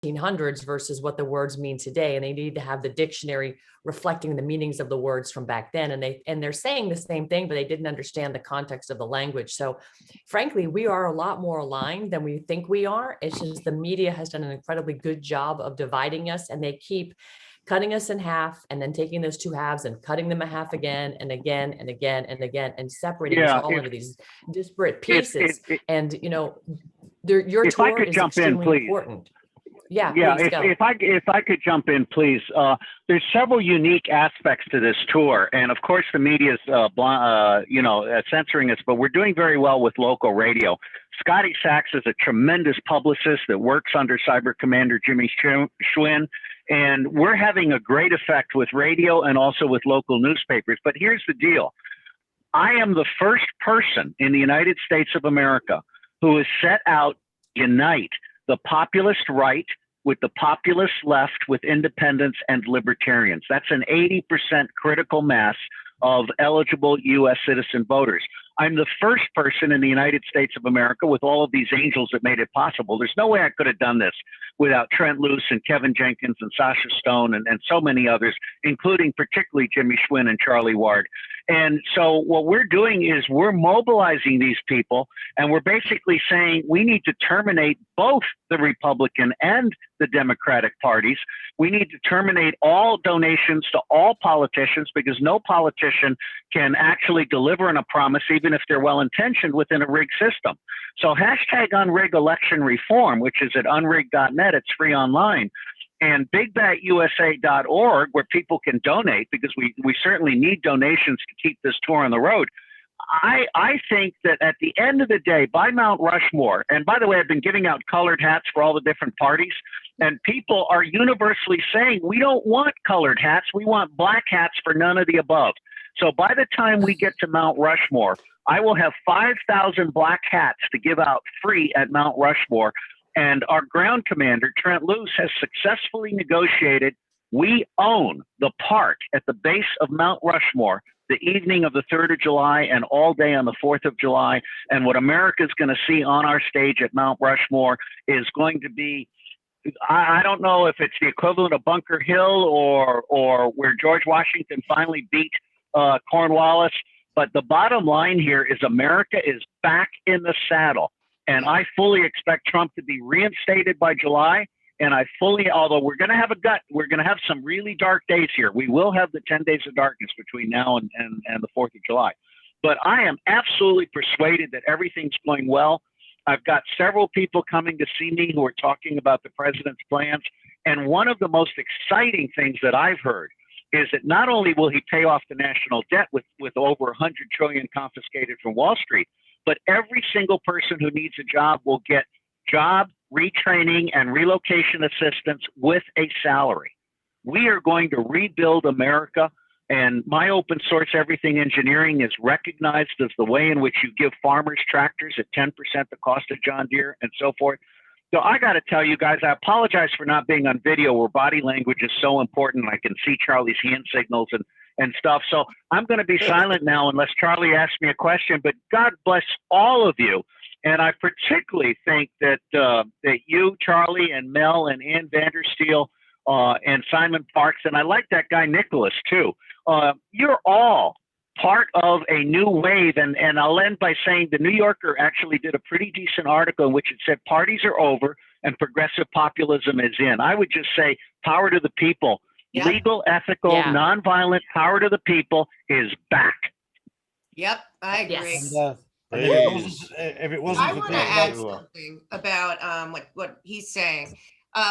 1800s versus what the words mean today, and they need to have the dictionary reflecting the meanings of the words from back then, and they're saying the same thing, but they didn't understand the context of the language. So frankly, we are a lot more aligned than we think we are. It's just the media has done an incredibly good job of dividing us, and they keep cutting us in half and then taking those two halves and cutting them a half again and again and again and again and separating us all into these disparate pieces. And your tour is extremely important. Yeah, please go. If I could jump in, please. There's several unique aspects to this tour, and of course the media is censoring us, but we're doing very well with local radio. Scotty Sachs is a tremendous publicist that works under Cyber Commander Jimmie Schwinn, and we're having a great effect with radio and also with local newspapers. But here's the deal. I am the first person in the United States of America who has set out to unite the populist right with the populist left with independents and libertarians. That's an 80% critical mass of eligible U.S. citizen voters. I'm the first person in the United States of America with all of these angels that made it possible. There's no way I could have done this without Trent Luce and Kevin Jenkins and Sasha Stone and so many others, including particularly Jimmie Schwinn and Charlie Ward. And so what we're doing is we're mobilizing these people, and we're basically saying we need to terminate both the Republican and the Democratic parties. We need to terminate all donations to all politicians, because no politician can actually deliver on a promise, even if they're well-intentioned, within a rigged system. So hashtag unrig election reform, which is at unrig.net, it's free online. And bigbatusa.org, where people can donate, because we certainly need donations to keep this tour on the road. I think that at the end of the day, by Mount Rushmore, and by the way, I've been giving out colored hats for all the different parties, and people are universally saying, we don't want colored hats, we want black hats for none of the above. So by the time we get to Mount Rushmore, I will have 5,000 black hats to give out free at Mount Rushmore. And our ground commander, Trent Luce, has successfully negotiated. We own the park at the base of Mount Rushmore the evening of the 3rd of July and all day on the 4th of July. And what America is going to see on our stage at Mount Rushmore is going to be, I don't know if it's the equivalent of Bunker Hill or where George Washington finally beat Cornwallis. But the bottom line here is America is back in the saddle. And I fully expect Trump to be reinstated by July. And although we're going to have we're going to have some really dark days here. We will have the 10 days of darkness between now and the 4th of July. But I am absolutely persuaded that everything's going well. I've got several people coming to see me who are talking about the president's plans. And one of the most exciting things that I've heard is that not only will he pay off the national debt with over 100 trillion confiscated from Wall Street, but every single person who needs a job will get job retraining and relocation assistance with a salary. We are going to rebuild America, and my open source everything engineering is recognized as the way in which you give farmers tractors at 10% the cost of John Deere and so forth. So I got to tell you guys, I apologize for not being on video where body language is so important. I can see Charlie's hand signals and stuff. So I'm going to be silent now unless Charlie asks me a question, but God bless all of you. And I particularly think that you, Charlie, and Mel, and Ann Vandersteel, and Simon Parks, and I like that guy Nicholas too. You're all part of a new wave, and I'll end by saying the New Yorker actually did a pretty decent article in which it said parties are over and progressive populism is in. I would just say power to the people. Yep. Legal, ethical, nonviolent power to the people is back. Yep, I agree. Yes. And if it wasn't I want to add something about what he's saying.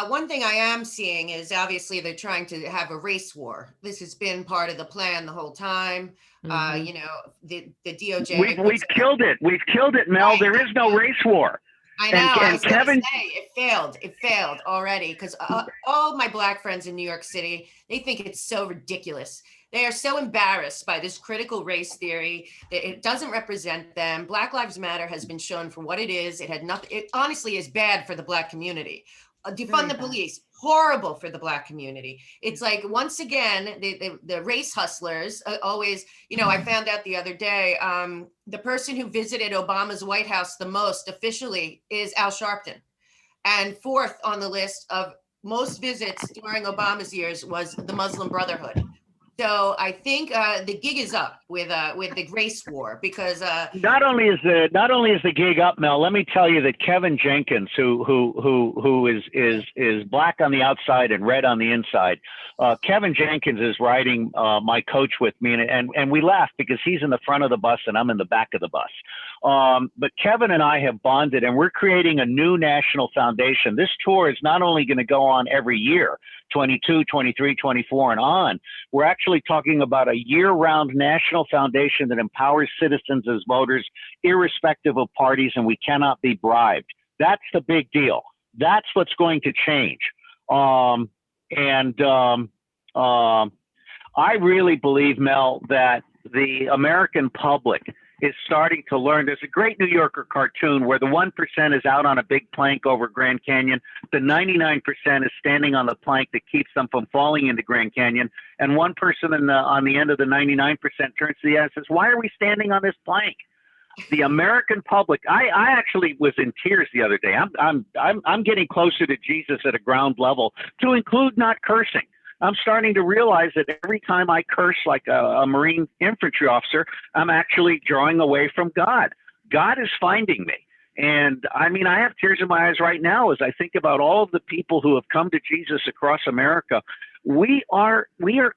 One thing I am seeing is obviously they're trying to have a race war. This has been part of the plan the whole time. You know, the DOJ. We've killed it. We've killed it, Mel. Right. There is no race war. I know. I was Kevin, say, it failed. It failed already because all my Black friends in New York City, they think it's so ridiculous. They are so embarrassed by this critical race theory that it doesn't represent them. Black Lives Matter has been shown for what it is. It had nothing. It honestly is bad for the Black community. Defund the police, horrible for the Black community. It's like, once again, the race hustlers always, you know, I found out the other day, the person who visited Obama's White House the most officially is Al Sharpton. And fourth on the list of most visits during Obama's years was the Muslim Brotherhood. So I think the gig is up with the race war, because not only is the gig up, Mel. Let me tell you that Kevin Jenkins, who is black on the outside and red on the inside, Kevin Jenkins is riding my coach with me, and we laugh because he's in the front of the bus and I'm in the back of the bus. But Kevin and I have bonded, and we're creating a new national foundation. This tour is not only going to go on every year, 22, 23, 24, and on. We're actually talking about a year-round national foundation that empowers citizens as voters, irrespective of parties, and we cannot be bribed. That's the big deal. That's what's going to change. I really believe, Mel, that the American public is starting to learn. There's a great New Yorker cartoon where the 1% is out on a big plank over Grand Canyon. The 99% is standing on the plank that keeps them from falling into Grand Canyon. And one person on the end of the 99% turns to the other and says, "Why are we standing on this plank?" The American public, I actually was in tears the other day. I'm getting closer to Jesus at a ground level, to include not cursing. I'm starting to realize that every time I curse like a Marine infantry officer, I'm actually drawing away from God. God is finding me. And I mean, I have tears in my eyes right now as I think about all of the people who have come to Jesus across America. We are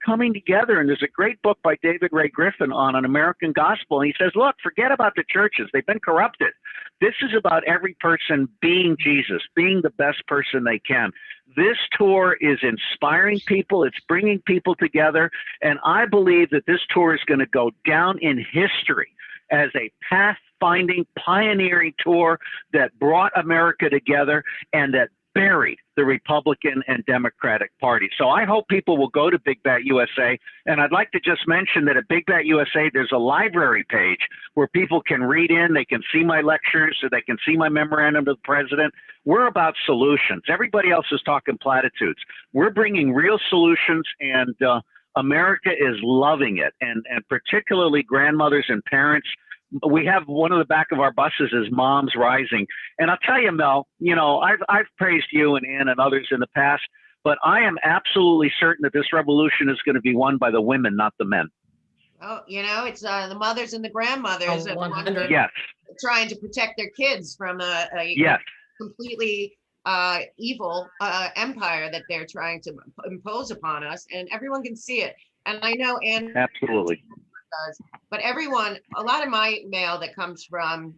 coming together. And there's a great book by David Ray Griffin on an American gospel. And he says, look, forget about the churches. They've been corrupted. This is about every person being Jesus, being the best person they can. This tour is inspiring people. It's bringing people together. And I believe that this tour is going to go down in history as a pathfinding, pioneering tour that brought America together and that buried the Republican and Democratic Party. So I hope people will go to Big Bat USA. And I'd like to just mention that at Big Bat USA, there's a library page where people can read in, they can see my lectures, so they can see my memorandum to the president. We're about solutions. Everybody else is talking platitudes. We're bringing real solutions, and America is loving it. And particularly grandmothers and parents. We have one of the back of our buses is Moms Rising. And I'll tell you, Mel, you know, I've praised you and Ann and others in the past, but I am absolutely certain that this revolution is going to be won by the women, not the men. Oh, you know, it's the mothers and the grandmothers Oh, that 100. Yes. trying to protect their kids from a Yes. completely evil empire that they're trying to impose upon us, and everyone can see it. And I know Ann Absolutely. does, but everyone, a lot of my mail that comes from,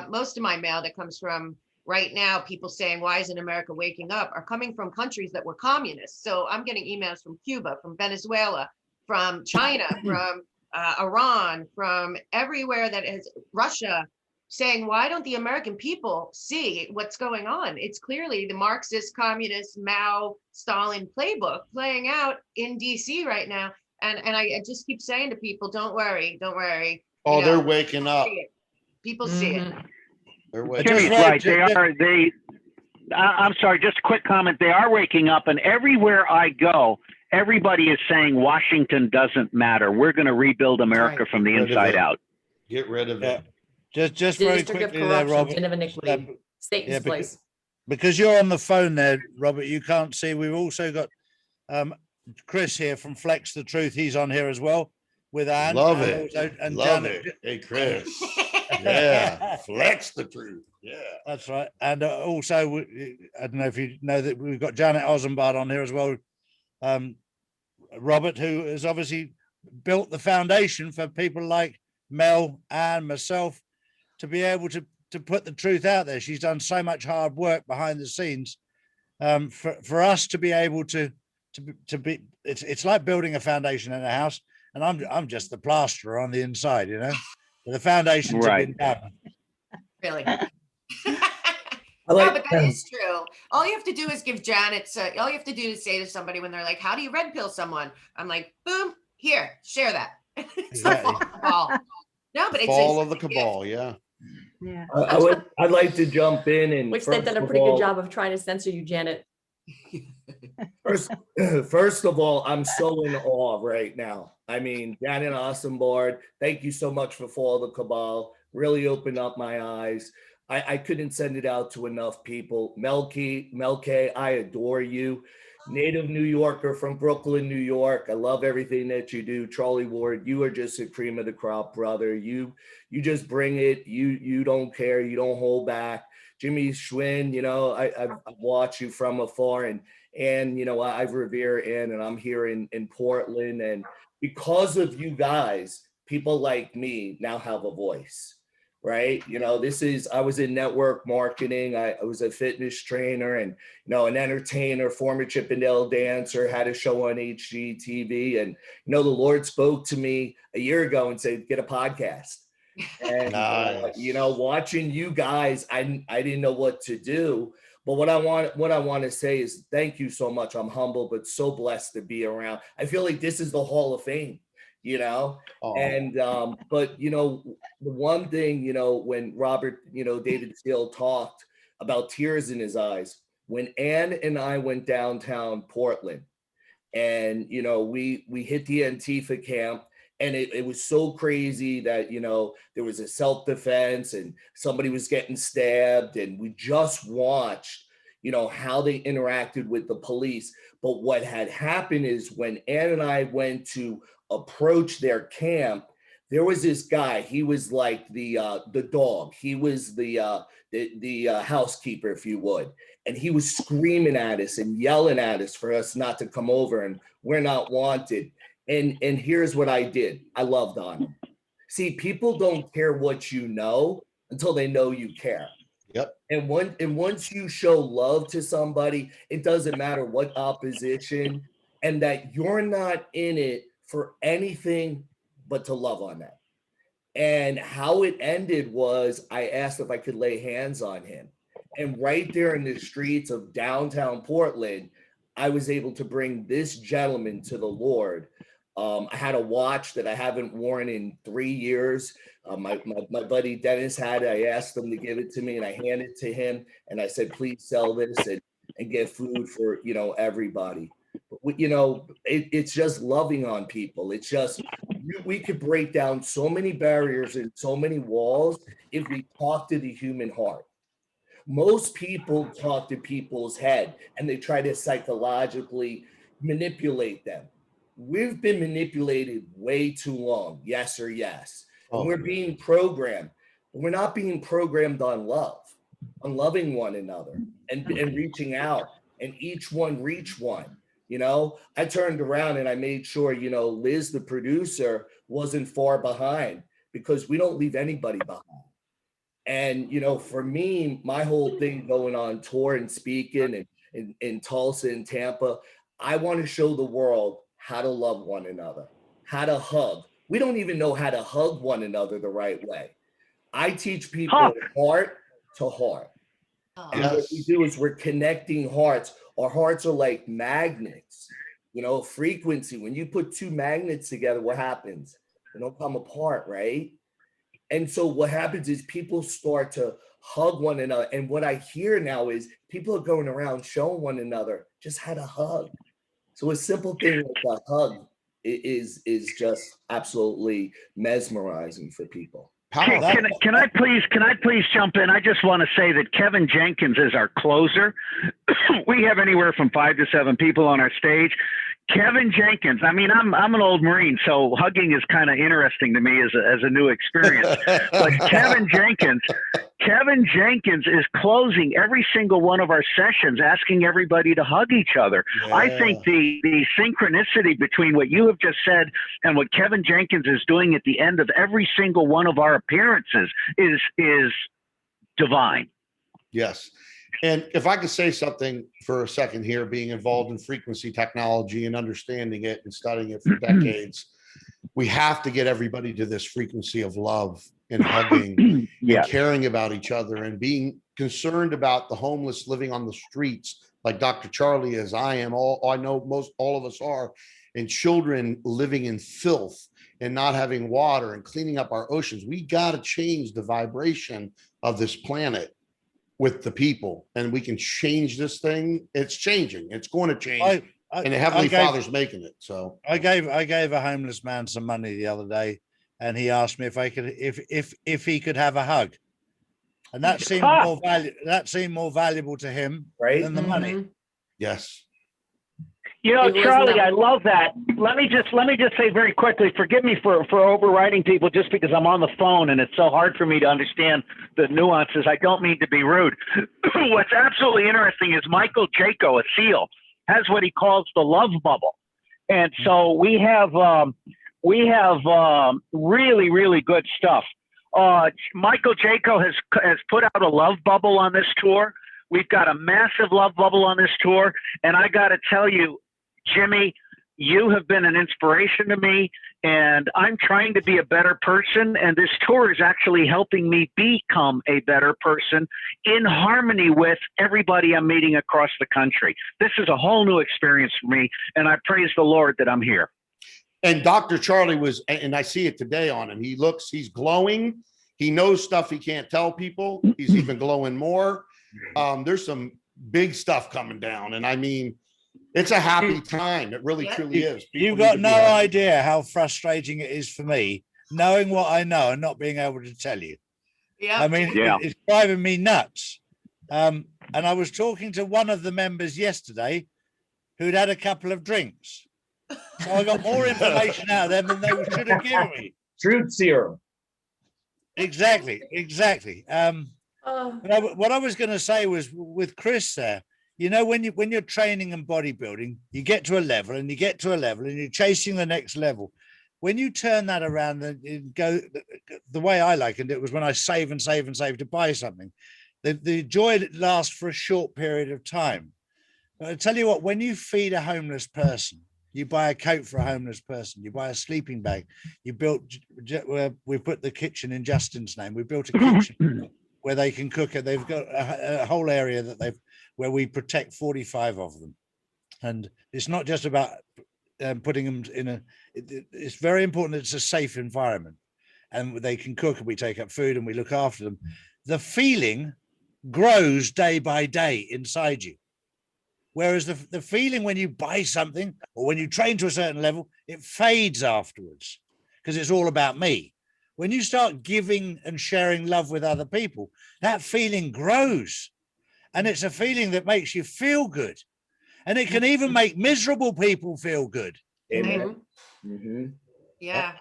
most of my mail that comes from right now, people saying, why isn't America waking up, are coming from countries that were communists. So I'm getting emails from Cuba, from Venezuela, from China, from Iran, from everywhere that is Russia, saying, why don't the American people see what's going on? It's clearly the Marxist, communist, Mao, Stalin playbook playing out in DC right now. And I just keep saying to people, don't worry, don't worry. Oh, You know, they're waking up. people see it. They're waking Jimmy's up. right. I'm sorry, just a quick comment. They are waking up, and everywhere I go, everybody is saying Washington doesn't matter. We're going to rebuild America from the inside out. Get rid of it. Just very District of quickly there, corruption, Robert. sin of iniquity, Satan's yeah, place. Because you're on the phone there, Robert, you can't see. We've also got Chris here from Flex the Truth. He's on here as well with Anne. Love and it. also- and Love Janet. it. Hey, Chris. Yeah. Flex the truth. Yeah. That's right. And also, I don't know if you know that we've got Janet Ossenbard on here as well. Robert, who has obviously built the foundation for people like Mel and myself to be able to put the truth out there. She's done so much hard work behind the scenes for us to be able to be. It's like building a foundation in a house, and I'm just the plasterer on the inside, you know. The foundations have been done. Really. No, but that is true. All you have to do is give Janet, all you have to do is say to somebody when they're like, how do you red pill someone? I'm like, boom, here, share that. It's the Exactly. fall of the ball. No, but it's Fall of the cabal. Yeah. Yeah. I'd like to jump in and Which they've done a first of pretty good all- job of trying to censor you, Janet. First of all, I'm so in awe right now. I mean, Janet Ossenbard, thank you so much for Fall of the Cabal. Really opened up my eyes. I couldn't send it out to enough people. Melke, I adore you. Native New Yorker from Brooklyn, New York. I love everything that you do. Charlie Ward, you are just the cream of the crop, brother. You just bring it. You don't care. You don't hold back. Jimmie Schwinn, you know, I've watched you from afar, and you know, I revere Ann, and I'm here in Portland, and because of you guys, people like me now have a voice, right? You know, I was in network marketing. I was a fitness trainer and, you know, an entertainer, former Chippendale dancer, had a show on HGTV. And, you know, the Lord spoke to me a year ago and said, get a podcast. And, Nice. you know, watching you guys, I didn't know what to do. But what I want to say is thank you so much. I'm humble, but so blessed to be around. I feel like this is the Hall of Fame, you know? Oh. And, but, you know, the one thing, you know, when Robert, you know, David Steele talked about tears in his eyes, when Ann and I went downtown Portland and, you know, we hit the Antifa camp, and it was so crazy that, you know, there was a self-defense and somebody was getting stabbed, and we just watched, you know, how they interacted with the police. But what had happened is when Ann and I went to approach their camp, there was this guy. He was like the dog. He was the housekeeper, if you would. And he was screaming at us and yelling at us for us not to come over, and we're not wanted. And here's what I did. I loved on him. See, people don't care what you know until they know you care. Yep. And once you show love to somebody, it doesn't matter what opposition, and that you're not in it for anything but to love on them. And how it ended was I asked if I could lay hands on him. And right there in the streets of downtown Portland, I was able to bring this gentleman to the Lord. I had a watch that I haven't worn in 3 years. My buddy Dennis had it. I asked him to give it to me, and I handed it to him. And I said, please sell this and get food for, you know, everybody. But, you know, it's just loving on people. It's just, we could break down so many barriers and so many walls if we talk to the human heart. Most people talk to people's head and they try to psychologically manipulate them. We've been manipulated way too long. Yes or yes. And we're being programmed. We're not being programmed on love, on loving one another and reaching out, and each one reach one. You know, I turned around and I made sure, you know, Liz, the producer, wasn't far behind, because we don't leave anybody behind. And, you know, for me, my whole thing going on tour and speaking and in Tulsa and Tampa, I want to show the world how to love one another, how to hug. We don't even know how to hug one another the right way. I teach people heart to heart. And what we do is we're connecting hearts. Our hearts are like magnets, you know, frequency. When you put two magnets together, what happens? They don't come apart, right? And so what happens is people start to hug one another. And what I hear now is people are going around showing one another just how to hug. So a simple thing like a hug is just absolutely mesmerizing for people. Can I please jump in? I just want to say that Kevin Jenkins is our closer. We have anywhere from 5 to 7 people on our stage. Kevin Jenkins. I mean, I'm an old Marine, so hugging is kind of interesting to me as a new experience. But Kevin Jenkins is closing every single one of our sessions, asking everybody to hug each other. Yeah. I think the synchronicity between what you have just said and what Kevin Jenkins is doing at the end of every single one of our appearances is divine. Yes. And if I could say something for a second here, being involved in frequency technology and understanding it and studying it for decades, we have to get everybody to this frequency of love and hugging and caring about each other and being concerned about the homeless living on the streets, like Dr. Charlie is, I am, I know most all of us are, and children living in filth and not having water and cleaning up our oceans. We got to change the vibration of this planet with the people, and we can change this thing. It's changing. It's going to change. And the Heavenly Father's making it. So I gave a homeless man some money the other day, and he asked me if I could, if he could have a hug. And that seemed more valuable to him Right. than the money. Mhm. Yes. You know, It was Charlie, not- I love that. Let me just say very quickly, forgive me for overriding people just because I'm on the phone and it's so hard for me to understand the nuances. I don't mean to be rude. What's absolutely interesting is Michael Jaco, a SEAL, has what he calls the love bubble. And so we have really, really good stuff. Michael Jaco has put out a love bubble on this tour. We've got a massive love bubble on this tour. And I got to tell you, Jimmie, you have been an inspiration to me, and I'm trying to be a better person. And this tour is actually helping me become a better person in harmony with everybody I'm meeting across the country. This is a whole new experience for me, and I praise the Lord that I'm here. And Dr. Charlie was, and I see it today on him. He's glowing. He knows stuff he can't tell people. He's even glowing more. There's some big stuff coming down. And I mean, it's a happy time. It really, truly is. People You've need got to be no happy. idea how frustrating it is for me knowing what I know and not being able to tell you. Yeah. I mean, Yeah. it's driving me nuts. And I was talking to one of the members yesterday who'd had a couple of drinks. So I got more information out of them than they should have given me. Truth serum. Exactly. Oh, But what I was going to say was with Chris there, you know, when you're training and bodybuilding, you get to a level and you get to a level and you're chasing the next level. When you turn that around and go the way I likened it was when I save and save and save to buy something. The joy lasts for a short period of time. But I tell you what, when you feed a homeless person, you buy a coat for a homeless person, you buy a sleeping bag, we put the kitchen in Justin's name. We built a kitchen where they can cook it. They've got a whole area where we protect 45 of them. And it's not just about putting them in it's very important that it's a safe environment and they can cook and we take up food and we look after them. The feeling grows day by day inside you. Whereas the feeling when you buy something or when you train to a certain level, it fades afterwards because it's all about me. When you start giving and sharing love with other people, that feeling grows. And it's a feeling that makes you feel good. And it can even make miserable people feel good. Amen. Mhm. Mhm. Yeah.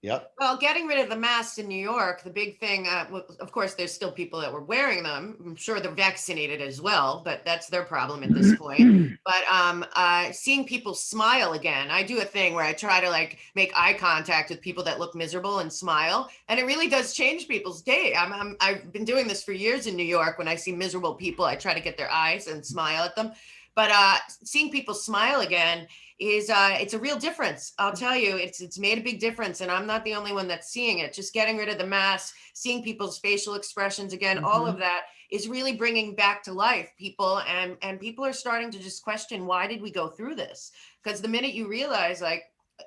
Yep. Well, getting rid of the masks in New York, the big thing, of course, there's still people that were wearing them. I'm sure they're vaccinated as well, but that's their problem at this point. But seeing people smile again, I do a thing where I try to like make eye contact with people that look miserable and smile, and it really does change people's day. I've been doing this for years in New York. When I see miserable people, I try to get their eyes and smile at them. But seeing people smile again is it's a real difference. I'll tell you, it's made a big difference, and I'm not the only one that's seeing it. Just getting rid of the mask, seeing people's facial expressions again, all of that is really bringing back to life people, and people are starting to just question, why did we go through this? Because the minute you realize, like,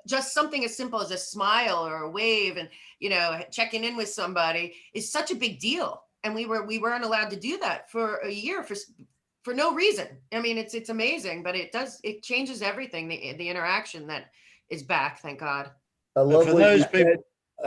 just something as simple as a smile or a wave and, you know, checking in with somebody is such a big deal. And we weren't allowed to do that for a year for no reason. I mean, it's amazing, but it changes everything. The interaction that is back, thank God. I love for what those you people- said.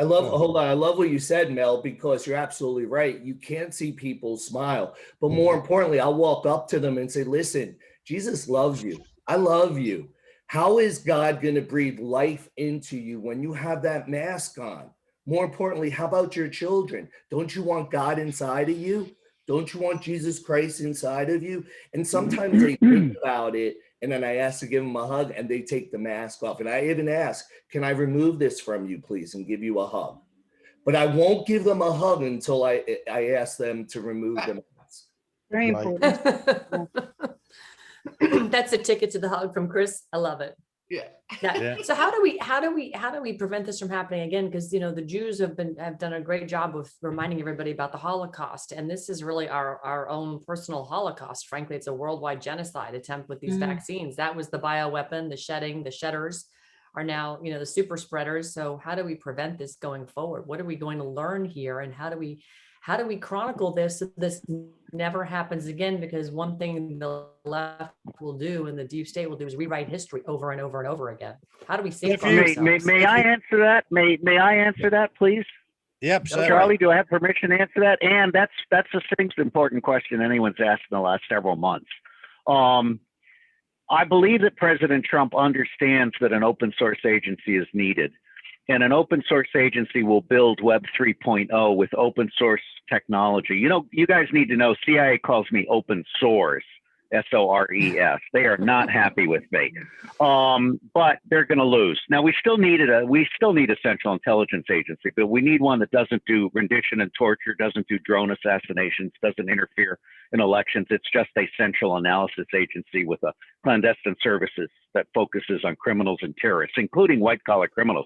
Hold on. I love what you said, Mel, because you're absolutely right. You can't see people smile. But more importantly, I'll walk up to them and say, listen, Jesus loves you. I love you. How is God going to breathe life into you when you have that mask on? More importantly, how about your children? Don't you want God inside of you? Don't you want Jesus Christ inside of you? And sometimes they think about it, and then I ask to give them a hug, and they take the mask off. And I even ask, can I remove this from you, please, and give you a hug? But I won't give them a hug until I ask them to remove the mask. Very Right. important. That's a ticket to the hug from Chris. I love it. Yeah. Yeah. So how do we prevent this from happening again? Because, you know, the Jews have done a great job of reminding everybody about the Holocaust, and this is really our own personal Holocaust. Frankly, it's a worldwide genocide attempt with these vaccines. That was the bioweapon. The shedders are now, you know, the super spreaders. So how do we prevent this going forward? What are we going to learn here, and how do we chronicle this so this never happens again? Because one thing the left will do and the deep state will do is rewrite history over and over and over again. How do we safeguard ourselves? May I answer that? May I answer that, please? Yep. So Charlie, do I have permission to answer that? And that's the most important question anyone's asked in the last several months. I believe that President Trump understands that an open source agency is needed. And an open source agency will build Web 3.0 with open source technology. You know, you guys need to know CIA calls me open source, SORES. They are not happy with me, but they're going to lose. Now we still need a central intelligence agency, but we need one that doesn't do rendition and torture, doesn't do drone assassinations, doesn't interfere in elections. It's just a central analysis agency with a clandestine services that focuses on criminals and terrorists, including white collar criminals.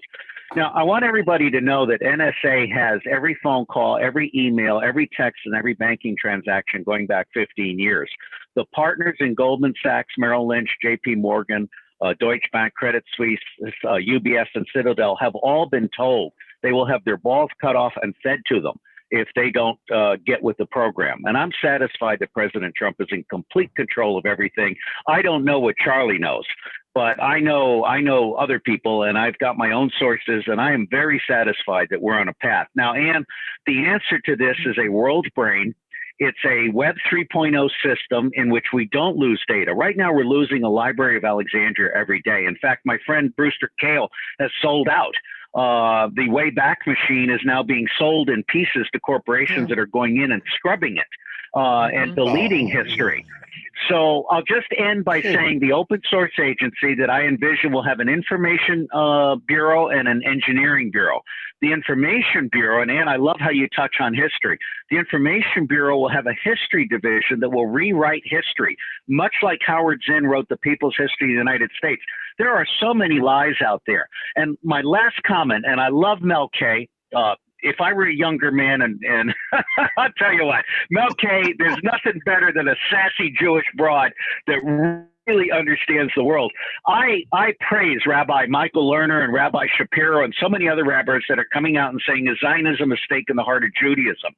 Now, I want everybody to know that NSA has every phone call, every email, every text, and every banking transaction going back 15 years. The partners in Goldman Sachs, Merrill Lynch, JP Morgan, Deutsche Bank, Credit Suisse, UBS, and Citadel have all been told they will have their balls cut off and fed to them if they don't get with the program. And I'm satisfied that President Trump is in complete control of everything. I don't know what Charlie knows, but I know other people, and I've got my own sources, and I am very satisfied that we're on a path. Now, Ann, the answer to this is a world brain. It's a Web 3.0 system in which we don't lose data. Right now, we're losing a Library of Alexandria every day. In fact, my friend Brewster Kahle has sold out. The Wayback Machine is now being sold in pieces to corporations that are going in and scrubbing it and deleting history. So I'll just end by saying the open source agency that I envision will have an information bureau and an engineering bureau. The information bureau, and Ann, I love how you touch on history. The information bureau will have a history division that will rewrite history, much like Howard Zinn wrote the People's History of the United States. There are so many lies out there. And my last comment, and I love Mel K. If I were a younger man, and I'll tell you what, Mel K, there's nothing better than a sassy Jewish broad that really understands the world. I praise Rabbi Michael Lerner and Rabbi Shapiro and so many other rabbis that are coming out and saying, is Zionism a stake in the heart of Judaism?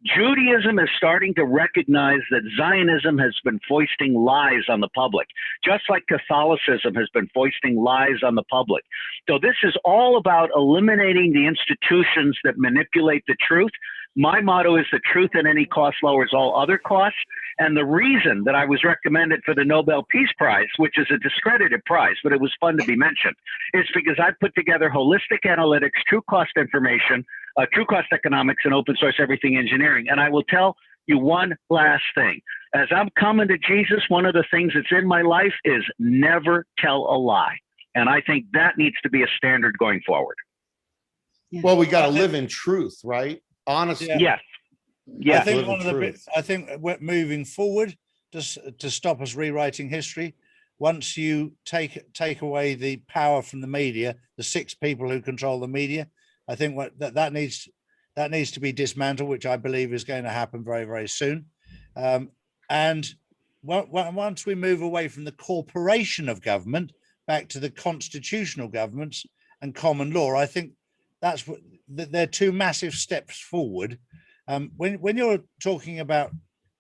Judaism is starting to recognize that Zionism has been foisting lies on the public, just like Catholicism has been foisting lies on the public. So this is all about eliminating the institutions that manipulate the truth. My motto is the truth at any cost lowers all other costs. And the reason that I was recommended for the Nobel Peace Prize, which is a discredited prize, but it was fun to be mentioned, is because I put together holistic analytics, true cost information, true cost economics, and open source everything engineering. And I will tell you one last thing. As I'm coming to Jesus, one of the things that's in my life is never tell a lie. And I think that needs to be a standard going forward. Well, we got to live in truth, right? Honestly. Yes. Yeah. I think one of the bits, I think we're moving forward to stop us rewriting history. Once you take away the power from the media, the 6 people who control the media, I think that needs to be dismantled, which I believe is going to happen very, very soon. And once we move away from the corporation of government back to the constitutional governments and common law, I think that's what they're 2 massive steps forward. When you're talking about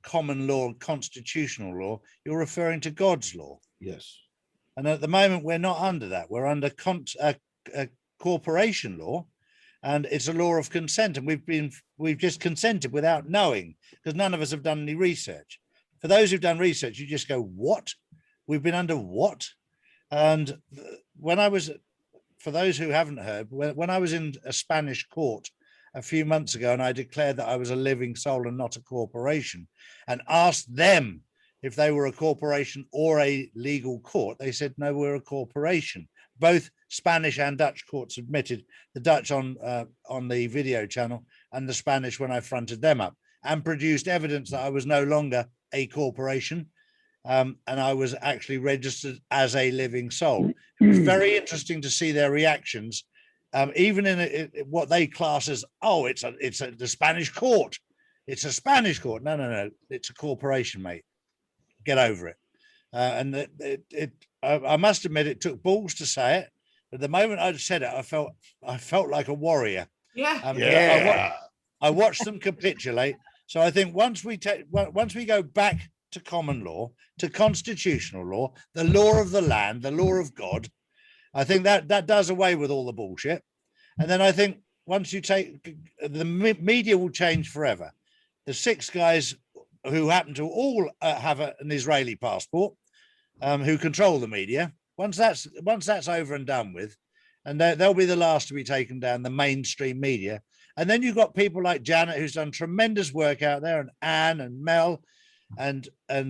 common law, constitutional law, you're referring to God's law. Yes. And at the moment, we're not under that. We're under corporation law, and it's a law of consent. And we've just consented without knowing, because none of us have done any research. For those who've done research, you just go, what? We've been under what? And for those who haven't heard, when I was in a Spanish court a few months ago, and I declared that I was a living soul and not a corporation, and asked them if they were a corporation or a legal court, they said, no, we're a corporation. Both Spanish and Dutch courts admitted, the Dutch on the video channel and the Spanish when I fronted them up, and produced evidence that I was no longer a corporation, and I was actually registered as a living soul. It was very interesting to see their reactions. Even in what they class as, it's the Spanish court. It's a Spanish court. No. It's a corporation, mate. Get over it. And I must admit, it took balls to say it. But the moment I said it, I felt like a warrior. Yeah. I watched them capitulate. So I think once we go back to common law, to constitutional law, the law of the land, the law of God, I think that does away with all the bullshit. And then I think once you take the media will change forever. The 6 guys who happen to all have an Israeli passport, who control the media. Once that's over and done with, and they'll be the last to be taken down, the mainstream media. And then you've got people like Janet, who's done tremendous work out there, and Anne and Mel and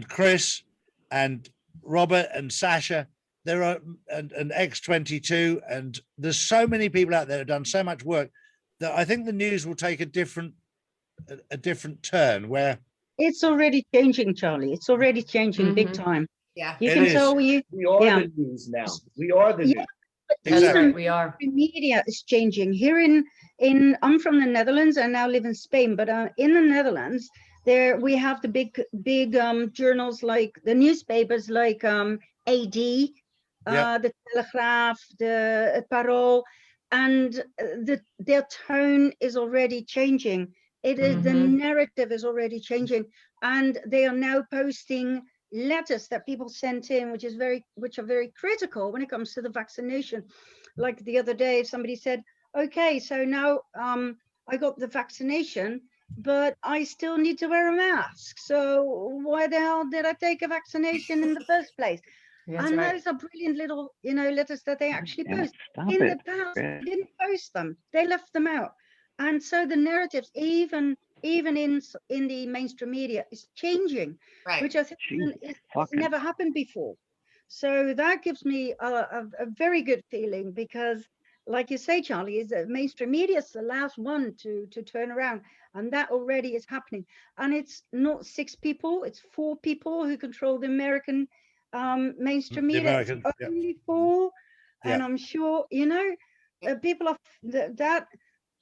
Chris and Robert and Sasha. There are and X22, and there's so many people out there who've done so much work that I think the news will take a different turn where it's already changing, Charlie. It's already changing big time. Yeah. You It can is. tell you. We are Yeah. the news now. We are the Yeah. news. That's Exactly. right, we are. The media is changing here in I'm from the Netherlands. I now live in Spain, but in the Netherlands there we have the big journals, like the newspapers, like AD, the Telegraaf, the Parool, and their tone is already changing. It is the narrative is already changing, and they are now posting letters that people sent in, which are very critical when it comes to the vaccination. Like the other day, somebody said, okay, so now I got the vaccination, but I still need to wear a mask. So why the hell did I take a vaccination in the first place? That's And right. those are brilliant little, letters that they actually Yeah, post. stop In it. the past, Yeah. they didn't post them. They left them out. And so the narratives, even in the mainstream media, is changing, Right. which I think Jeez, it's fucking- never happened before. So that gives me a very good feeling, because like you say, Charlie, is that mainstream media is the last one to turn around, and that already is happening. And it's not 6 people, it's 4 people who control the American mainstream The media. American, It's yeah. only 4, and Yeah. I'm sure people of that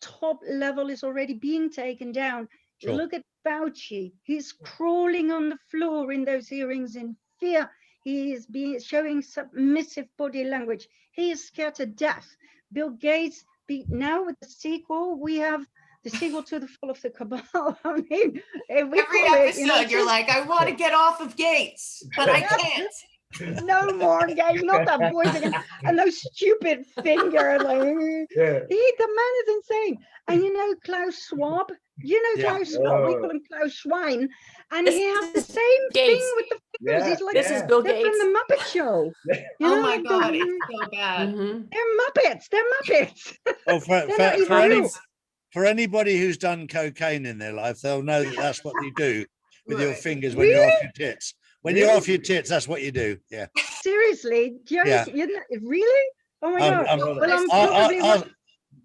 top level is already being taken down. Sure. Look at Fauci. He's crawling on the floor in those hearings in fear. He is showing submissive body language. He is scared to death. Bill Gates, now with the sequel, we have the sequel to The Fall of the Cabal. I mean, if we Every call it, episode, you're like, I want to get off of Gates, but I can't. no more Gates, not that voice again, and those stupid finger. Like, Yeah. the man is insane. And Klaus Schwab, Yeah. Klaus Schwab, we call him Klaus Schwein, and This he has the is same thing Gates. with the fingers. Yeah, He's like, This is Bill they're Gates. from the Muppet Show. Oh my God, it's so bad. Mhm. They're Muppets. They're Muppets. Oh, They're not even real. for anybody who's done cocaine in their life, they'll know that that's what you do with your Right. fingers when you're off your tits. When you're off your tits, that's what you do. Yeah. Seriously, Joe, Yeah. Really? Oh my God. Well, I'm probably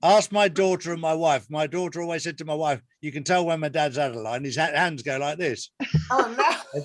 Ask my daughter and my wife. My daughter always said to my wife, you can tell when my dad's out of line. His hands go like this. Oh no.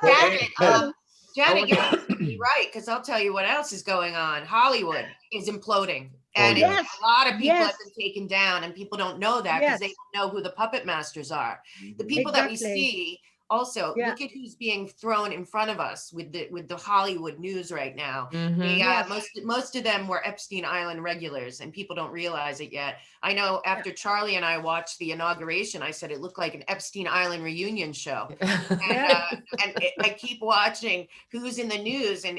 That's hysterical. Janet, you're absolutely right, because I'll tell you what else is going on. Hollywood is imploding. And yes. a lot of people Yes. have been taken down, and people don't know that because they don't know who the puppet masters are. The people that we Exactly. see also, Yeah. look at who's being thrown in front of us with the Hollywood news right now. Mhm. Yes. Most of them were Epstein Island regulars, and people don't realize it yet. I know after Charlie and I watched the inauguration, I said it looked like an Epstein Island reunion show. I keep watching who's in the news, and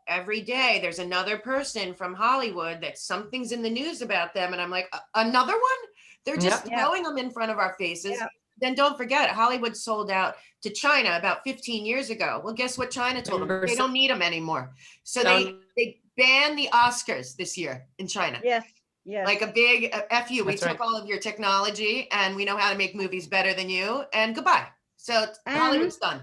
every day there's another person from Hollywood that something's in the news about them, and I'm like, another one? They're just Yep. throwing them in front of our faces. Yep. Then don't forget, Hollywood sold out to China about 15 years ago. Well, guess what China told them? They don't need them anymore. So they banned the Oscars this year in China. Yes. Yes. Like a big F you. We That's took right. all of your technology and we know how to make movies better than you, and goodbye. So Hollywood's done.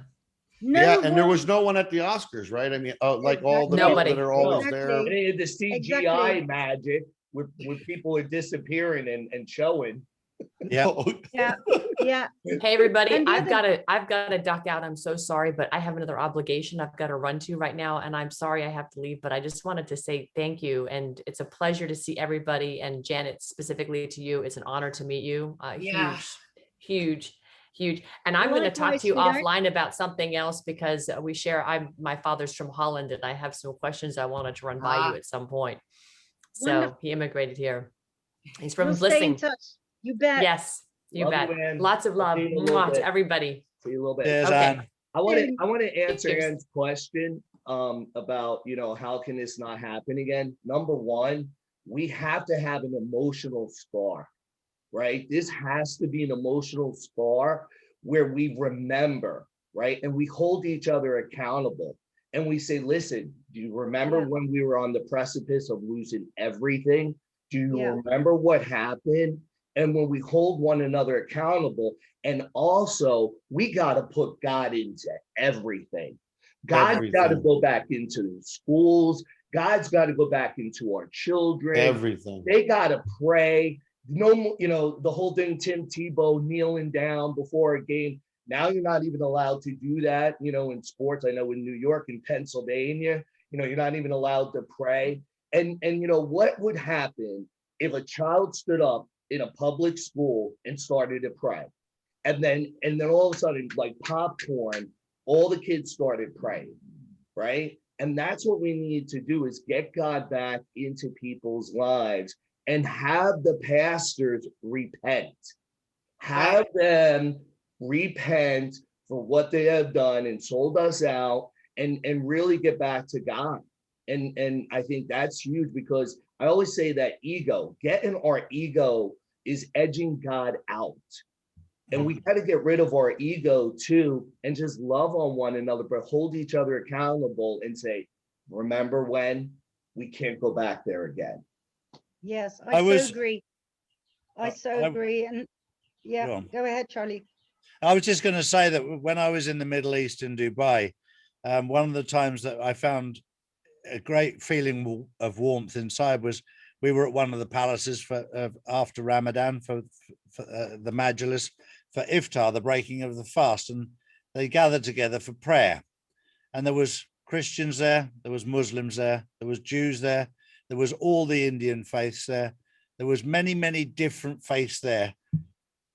no Yeah, and there more- was no one at the Oscars, right? I mean, like all the people Nobody. that are always Exactly. there. And they had the CGI Exactly. magic where people are disappearing and showing. Yeah. Yeah. Yeah. Hey, everybody, And the I've other- got to duck out. I'm so sorry, but I have another obligation I've got to run to right now. And I'm sorry I have to leave, but I just wanted to say thank you. And it's a pleasure to see everybody, and Janet, specifically to you. It's an honor to meet you. Yeah. Huge. And I'm going to talk Likewise, to you sweetheart. offline about something else, because we share, my father's from Holland, and I have some questions I wanted to run by you at some point. So Wonderful. he immigrated here. He's from We'll stay in Blissing. touch. You bet. Yes, you Love bet. you, Ann. Lots of love See you in a little Mwah, bit. to everybody. See you a little bit. There's Okay. Anne. I want to answer Cheers. Ann's question about how can this not happen again. Number one, we have to have an emotional scar, right? This has to be an emotional scar where we remember, right? And we hold each other accountable. And we say, listen, do you remember when we were on the precipice of losing everything? Do you remember what happened? And when we hold one another accountable, and also we got to put God into everything. God's got to go back into the schools. God's got to go back into our children. Everything. They got to pray. No, you know, the whole thing, Tim Tebow kneeling down before a game. Now you're not even allowed to do that, you know, in sports. I know in New York and Pennsylvania, you know, you're not even allowed to pray. And you know, what would happen if a child stood up in a public school and started to pray? And then all of a sudden, like popcorn, all the kids started praying, right? And that's what we need to do, is get God back into people's lives and have the pastors repent. Have them repent for what they have done and sold us out, and really get back to God. And I think that's huge, because I always say that getting our ego is edging God out. And we got to get rid of our ego too, and just love on one another, but hold each other accountable and say, remember when? We can't go back there again. Yes, I so agree. I so agree. And go ahead, Charlie. I was just going to say that when I was in the Middle East in Dubai, one of the times that I found a great feeling of warmth inside was we were at one of the palaces for after Ramadan for the Majlis, for iftar, the breaking of the fast, and they gathered together for prayer. And there was Christians there, there was Muslims there, there was Jews there, there was all the Indian faiths there, there was many, many different faiths there,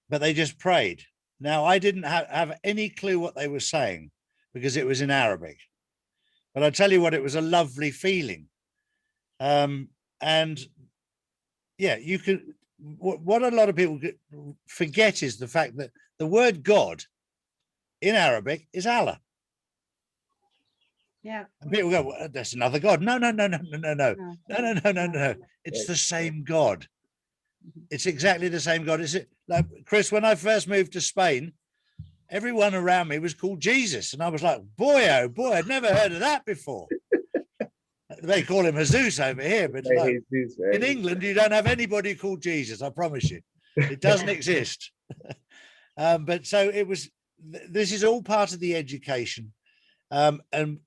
but they just prayed. Now, I didn't have any clue what they were saying because it was in Arabic, but I tell you what, it was a lovely feeling. And yeah, you can, what a lot of people forget is the fact that the word God in Arabic is Allah. Yeah. And people go, well, that's another God. No. It's the same God. It's exactly the same God. Is it like, Chris, when I first moved to Spain, everyone around me was called Jesus. And I was like, boy, oh boy, I'd never heard of that before. They call him Jesus over here, but like, in England, you don't have anybody called Jesus. I promise you, it doesn't exist. But so it was, this is all part of the education. And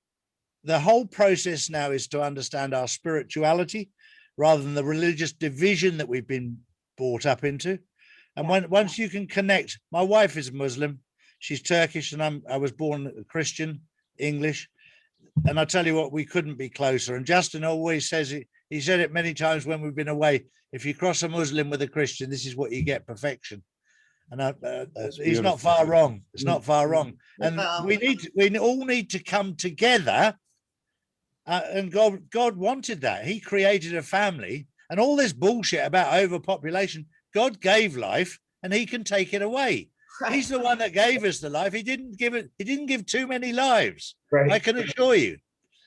the whole process now is to understand our spirituality rather than the religious division that we've been brought up into. And once you can connect, my wife is Muslim, she's Turkish, and I was born a Christian, English. And I tell you what, we couldn't be closer. And Justin always says it, he said it many times when we've been away, if you cross a Muslim with a Christian, this is what you get, perfection. And he's not far wrong. It's not far wrong. And we all need to come together. And God wanted that. He created a family, and all this bullshit about overpopulation, God gave life and he can take it away. Right. He's the one that gave us the life. He didn't give too many lives. Right. I can assure you.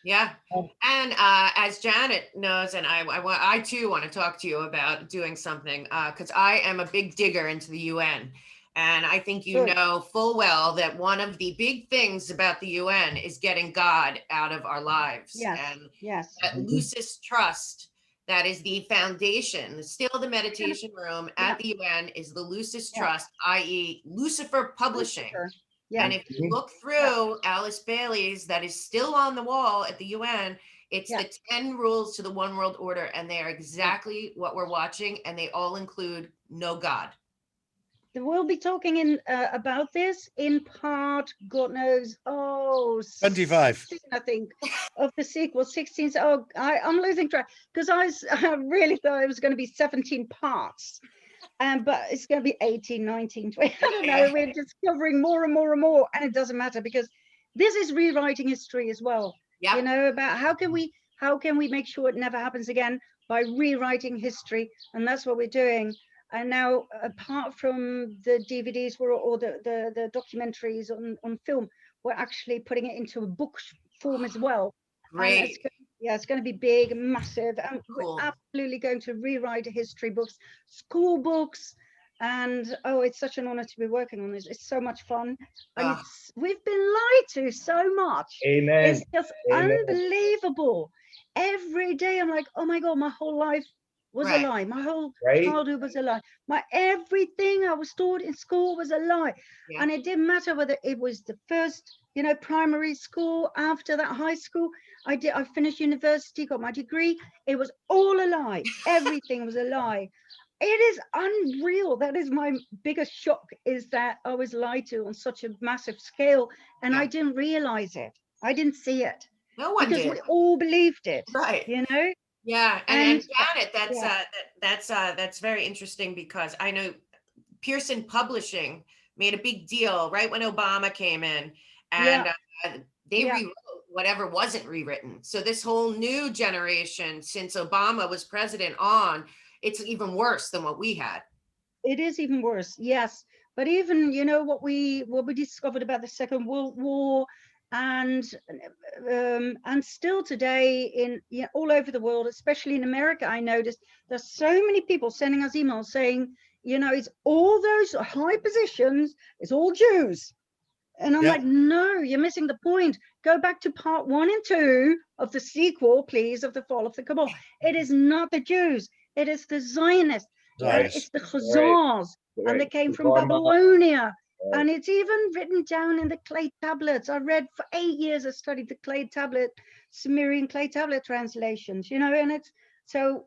Yeah. And as Janet knows, and I too want to talk to you about doing something, because I am a big digger into the UN. And I think you know full well that one of the big things about the UN is getting God out of our lives. Yes. And yes. That Lucis Trust, that is the foundation, still the meditation room at the UN is the Lucis Trust, i.e. Lucifer Publishing. Lucifer. Yeah. And if you look through Alice Bailey's, that is still on the wall at the UN, it's the 10 rules to the one world order. And they are exactly what we're watching. And they all include no God. We'll be talking about this in part, God knows, 25, 16, I think, of the sequel, 16. Oh, I'm losing track because I really thought it was going to be 17 parts, but it's going to be 18, 19, 20. I don't know. We're discovering more and more and more, and it doesn't matter because this is rewriting history as well. Yep. You know, about how can we make sure it never happens again by rewriting history, and that's what we're doing. And now, apart from the DVDs or the documentaries on film, we're actually putting it into a book form as well. Great. Yeah, it's going to be big, massive, and Cool. we're absolutely going to rewrite history books, school books, and oh, it's such an honor to be working on this. It's so much fun, and we've been lied to so much. Amen. It's just Amen. unbelievable. Every day I'm like, oh my God, my whole life was a lie. My whole childhood was a lie. My everything I was taught in school was a lie. Yeah. And it didn't matter whether it was the first, you know, primary school, after that high school. I finished university, got my degree. It was all a lie. Everything was a lie. It is unreal. That is my biggest shock, is that I was lied to on such a massive scale, and I didn't realize it. I didn't see it. No one because did. we all believed it. Right. You know? Yeah. And Janet, that's very interesting, because I know Pearson Publishing made a big deal right when Obama came in, and they rewrote whatever wasn't rewritten. So this whole new generation, since Obama was president on, it's even worse than what we had. It is even worse, yes. But even, you know, what we discovered about the Second World War, and still today in all over the world, especially in America, I noticed there's so many people sending us emails saying, you know, it's all those high positions, it's all Jews. And I'm like, no, you're missing the point. Go back to part 1 and 2 of the sequel, please, of The Fall of the Cabal. It is not the Jews. It is the Zionists. It's the Khazars. And they came from Babylonia. And it's even written down in the clay tablets. I read for 8 years, I studied the clay tablet, Sumerian clay tablet translations, you know, and it's so,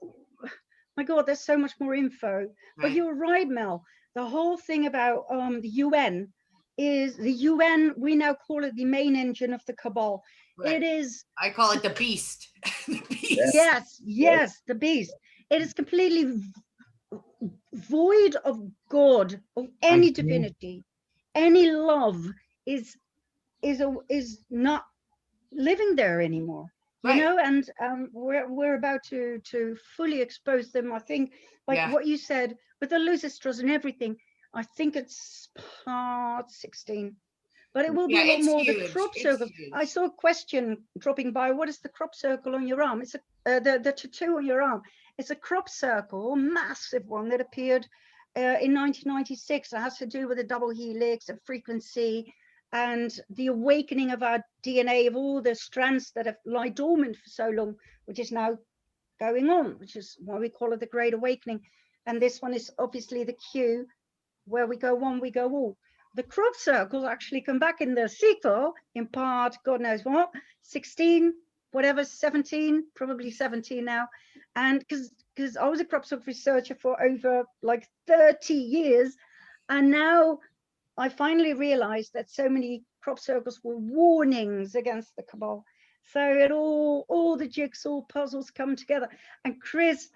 my God, there's so much more info. Right. But you're right, Mel. The whole thing about the UN is the UN, we now call it the main engine of the cabal. Right. It is. I call it the beast. The beast. Yes, the beast. It is completely void of God, of any divinity. Any love is not living there anymore, you know, and we're about to fully expose them. I think, like what you said with the Lusitras and everything. I think it's part 16, but it will be a lot more. The crop circle. I saw a question dropping by. What is the crop circle on your arm? It's the tattoo on your arm. It's a crop circle, massive one that appeared in 1996. It has to do with the double helix and frequency and the awakening of our DNA, of all the strands that have lie dormant for so long, which is now going on, which is why we call it the Great Awakening. And this one is obviously the Q, where we go one, we go all. The crop circles actually come back in the sequel in part, God knows what, 16, whatever, 17, probably 17 now. And because I was a crop circle researcher for over like 30 years, and now I finally realized that so many crop circles were warnings against the cabal. So it all the jigsaw puzzles come together. And Chris,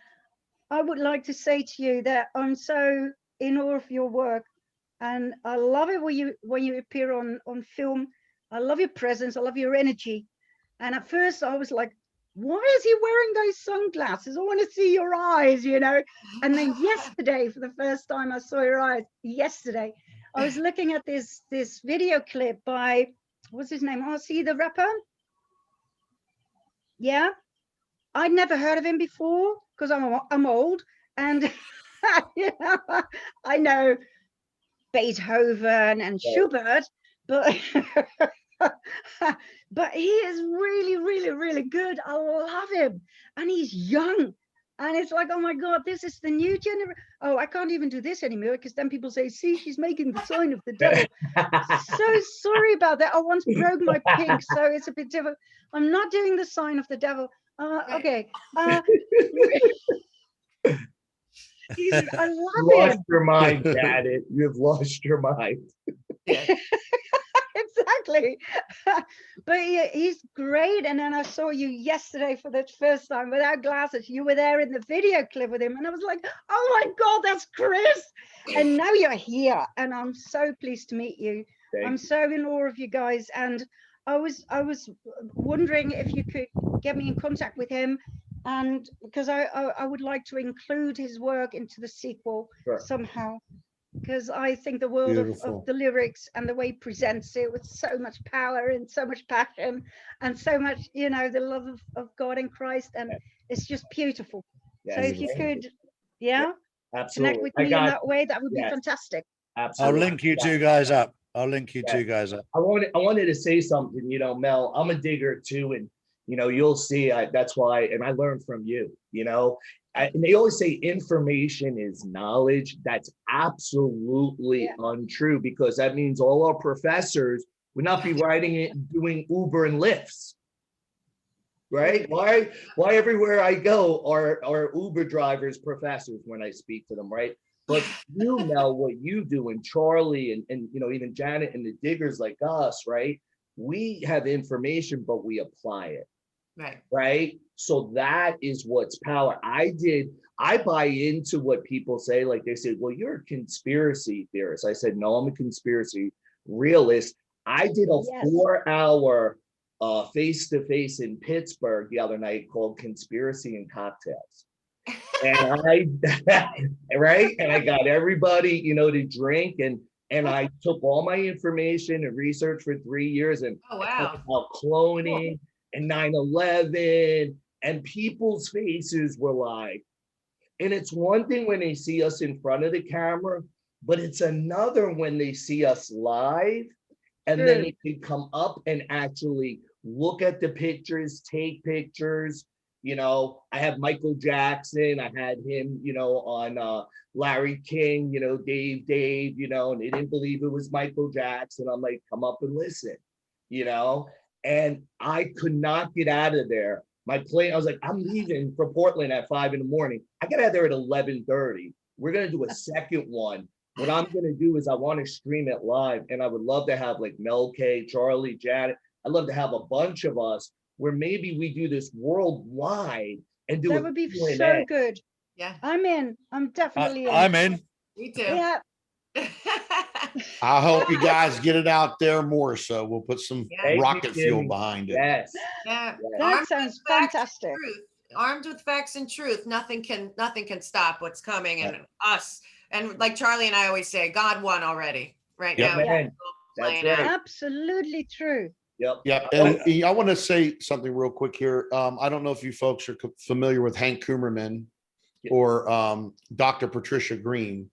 I would like to say to you that I'm so in awe of your work, and I love it when you appear on film. I love your presence, I love your energy. And at first I was like, why is he wearing those sunglasses? I want to see your eyes, you know. And then yesterday, for the first time I saw your eyes, yesterday, I was looking at this video clip by, what's his name? RC the rapper. Yeah, I'd never heard of him before because I'm old, and you know, I know Beethoven and Schubert, but but he is really, really, really good. I love him, and he's young, and it's like, oh my God, this is the new generation. Oh, I can't even do this anymore because then people say, see, she's making the sign of the devil. So sorry about that. I once broke my pink, so it's a bit difficult. I'm not doing the sign of the devil. Okay. I love you lost your mind, Janet. You've lost your mind. Exactly. But he's great. And then I saw you yesterday for the first time without glasses. You were there in the video clip with him, and I was like, oh my God, that's Chris. And now you're here, and I'm so pleased to meet you. I'm so in awe of you guys. And I was wondering if you could get me in contact with him, and because I would like to include his work into the sequel somehow, because I think the world Beautiful. of the lyrics and the way he presents it with so much power and so much passion and so much, you know, the love of God and Christ, and it's just beautiful. So Yes, if you right. could, yeah, Absolutely. connect with I me in got that way, that would be yes. fantastic. I'll Absolutely. link you two guys up. I'll link you two guys up. I wanted to say something, you know, Mel, I'm a digger too. And, you know, you'll see, that's why, and I learned from you, you know, and they always say information is knowledge. That's absolutely untrue, because that means all our professors would not be writing it and doing Uber and Lyfts. Right? Why everywhere I go are Uber drivers professors when I speak to them, right? But you know what you do, and Charlie and you know, even Janet and the diggers like us, right? We have information, but we apply it. Right. Right. So that is what's power. I buy into what people say. Like they say, well, you're a conspiracy theorist. I said, no, I'm a conspiracy realist. I did a 4-hour face-to-face in Pittsburgh the other night called Conspiracy and Cocktails. And right. And I got everybody, you know, to drink, and I took all my information and research for 3 years, and Oh, wow. about cloning and 9/11, and people's faces were like, and it's one thing when they see us in front of the camera, but it's another when they see us live, and then they can come up and actually look at the pictures, take pictures. You know, I have Michael Jackson, I had him, you know, on Larry King, you know, Dave, you know, and they didn't believe it was Michael Jackson. I'm like, come up and listen, you know, and I could not get out of there. My plane, I was like, I'm leaving for Portland at 5 in the morning. I got out there at 11:30. We're going to do a second one. What I'm going to do is I want to stream it live, and I would love to have like Mel K, Charlie, Janet. I'd love to have a bunch of us where maybe we do this worldwide and do it. That would be so good. Yeah. I'm in. I'm definitely in. I'm in. Me too. Yeah. I'll help you guys get it out there more. So we'll put some Yeah. rocket fuel behind it. Yes. Yeah. That Armed sounds with facts and fantastic. truth. Armed with facts and truth, nothing can stop what's coming, and us. And like Charlie and I always say, God won already. Right Yep. now. Man, It's all playing that's out. right. Absolutely true. Yep. Yeah, and I want to say something real quick here. I don't know if you folks are familiar with Hank Coomerman or Dr. Patricia Greene.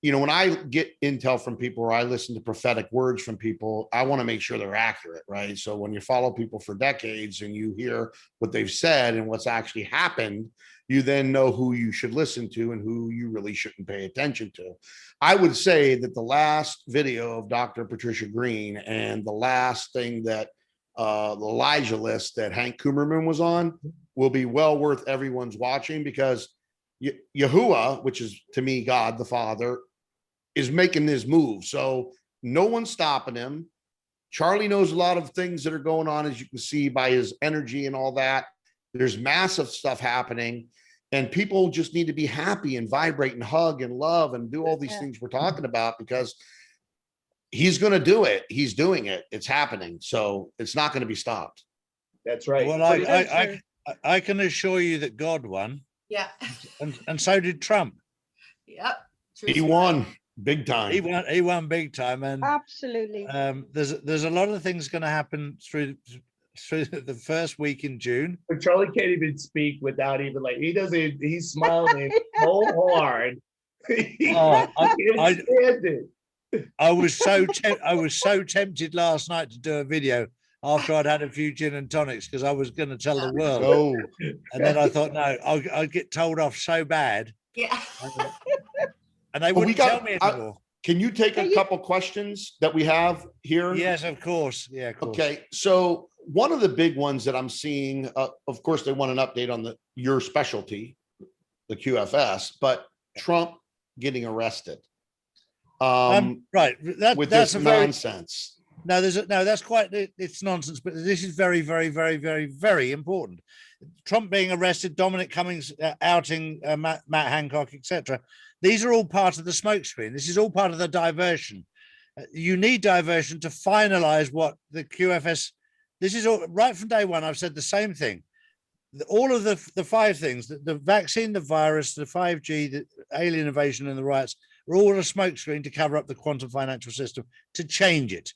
You know, when I get intel from people or I listen to prophetic words from people, I want to make sure they're accurate, right? So when you follow people for decades and you hear what they've said and what's actually happened, you then know who you should listen to and who you really shouldn't pay attention to. I would say that the last video of Dr. Patricia Greene and the last thing that the Elijah list that Hank Coomerman was on will be well worth everyone's watching, because Yahuwah, which is to me God the Father, is making this move. So no one's stopping him. Charlie knows a lot of things that are going on, as you can see by his energy and all that. There's massive stuff happening, and people just need to be happy and vibrate and hug and love and do all these things we're talking about, because he's going to do it. He's doing it. It's happening. So it's not going to be stopped. That's right. Well, I can assure you that God won. Yeah. And so did Trump. Yep. He won big time. He won big time. And Absolutely. there's a lot of things going to happen through the first week in June. But Charlie can't even speak without even like, he's smiling so hard. I was so tempted last night to do a video after I'd had a few gin and tonics, because I was going to tell the world. Oh, And then I thought, no, I'll get told off so bad. Yeah. And they wouldn't tell me anymore. Can you take a couple questions that we have here? Yes, of course. Yeah, of course. Okay. So one of the big ones that I'm seeing, of course, they want an update on your specialty, the QFS, but Trump getting arrested. Right. With that's this a very nonsense. No, that's quite, it's nonsense, but this is very, very, very, very, very important. Trump being arrested, Dominic Cummings outing Matt Hancock, etc. These are all part of the smokescreen. This is all part of the diversion. You need diversion to finalize what the QFS, this is all right from day one. I've said the same thing. All of the 5 things, the vaccine, the virus, the 5G, the alien invasion and the riots, are all a smokescreen to cover up the quantum financial system, to change it.